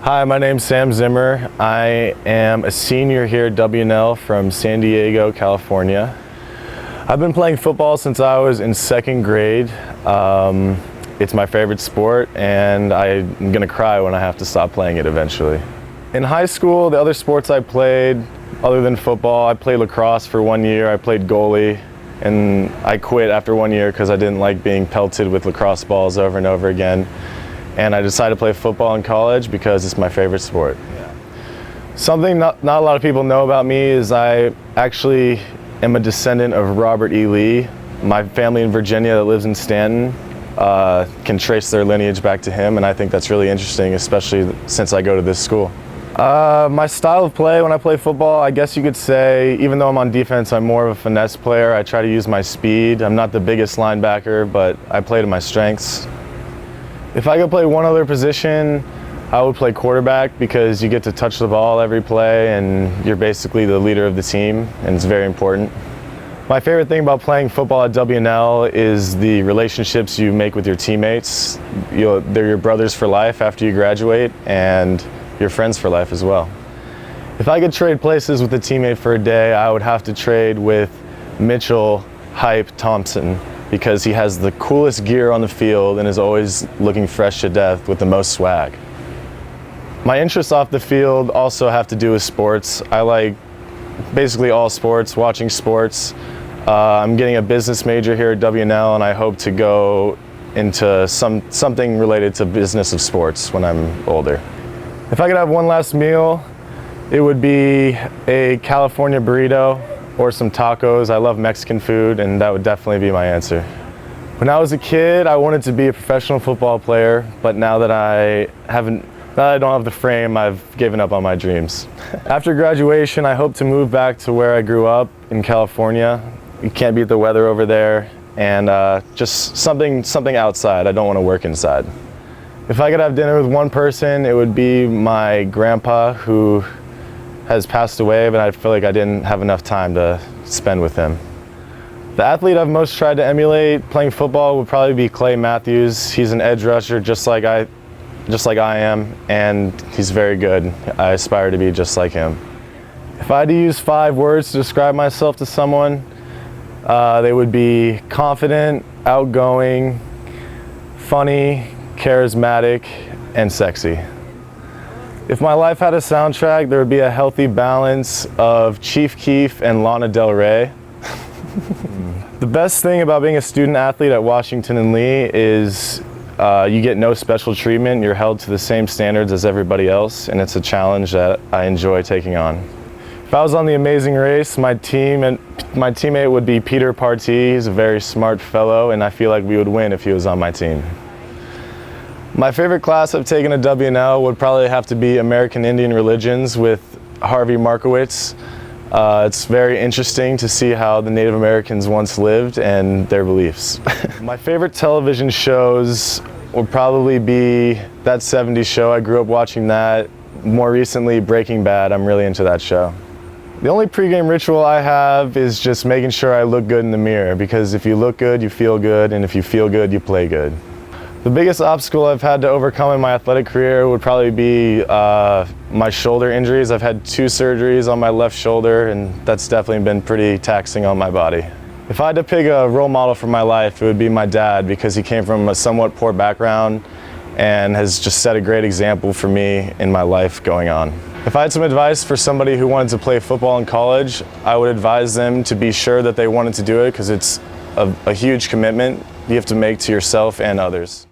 Hi, my name's Sam Zimmer. I am a senior here at W&L from San Diego, California. I've been playing football since I was in second grade. It's my favorite sport, and I'm gonna cry when I have to stop playing it eventually. In high school, the other sports I played, other than football, I played lacrosse for 1 year. I played goalie, and I quit after 1 year because I didn't like being pelted with lacrosse balls over and over again. And I decided to play football in college because it's my favorite sport. Something not a lot of people know about me is I actually am a descendant of Robert E. Lee. My family in Virginia that lives in Stanton can trace their lineage back to him, and I think that's really interesting, especially since I go to this school. My style of play when I play football, I guess you could say, even though I'm on defense, I'm more of a finesse player. I try to use my speed. I'm not the biggest linebacker, but I play to my strengths. If I could play one other position, I would play quarterback because you get to touch the ball every play and you're basically the leader of the team, and it's very important. My favorite thing about playing football at W&L is the relationships you make with your teammates. They're your brothers for life after you graduate, and your friends for life as well. If I could trade places with a teammate for a day, I would have to trade with Mitchell Hype Thompson, because he has the coolest gear on the field and is always looking fresh to death with the most swag. My interests off the field also have to do with sports. I like basically all sports, watching sports. I'm getting a business major here at W&L, and I hope to go into something related to business of sports when I'm older. If I could have one last meal, it would be a California burrito or some tacos. I love Mexican food, and that would definitely be my answer. When I was a kid, I wanted to be a professional football player, but now that I don't have the frame, I've given up on my dreams. After graduation, I hope to move back to where I grew up in California. You can't beat the weather over there, and just something outside. I don't want to work inside. If I could have dinner with one person, it would be my grandpa, who has passed away, but I feel like I didn't have enough time to spend with him. The athlete I've most tried to emulate playing football would probably be Clay Matthews. He's an edge rusher just like I am, and he's very good. I aspire to be just like him. If I had to use 5 words to describe myself to someone, they would be confident, outgoing, funny, charismatic, and sexy. If my life had a soundtrack, there would be a healthy balance of Chief Keef and Lana Del Rey. The best thing about being a student athlete at Washington and Lee is you get no special treatment. You're held to the same standards as everybody else, and it's a challenge that I enjoy taking on. If I was on The Amazing Race, my teammate would be Peter Partee. He's a very smart fellow, and I feel like we would win if he was on my team. My favorite class I've taken at W&L would probably have to be American Indian Religions with Harvey Markowitz. It's very interesting to see how the Native Americans once lived and their beliefs. My favorite television shows would probably be That 70s Show. I grew up watching that. More recently, Breaking Bad. I'm really into that show. The only pregame ritual I have is just making sure I look good in the mirror, because if you look good, you feel good, and if you feel good, you play good. The biggest obstacle I've had to overcome in my athletic career would probably be my shoulder injuries. I've had 2 surgeries on my left shoulder, and that's definitely been pretty taxing on my body. If I had to pick a role model for my life, it would be my dad, because he came from a somewhat poor background and has just set a great example for me in my life going on. If I had some advice for somebody who wanted to play football in college, I would advise them to be sure that they wanted to do it, because it's a huge commitment you have to make to yourself and others.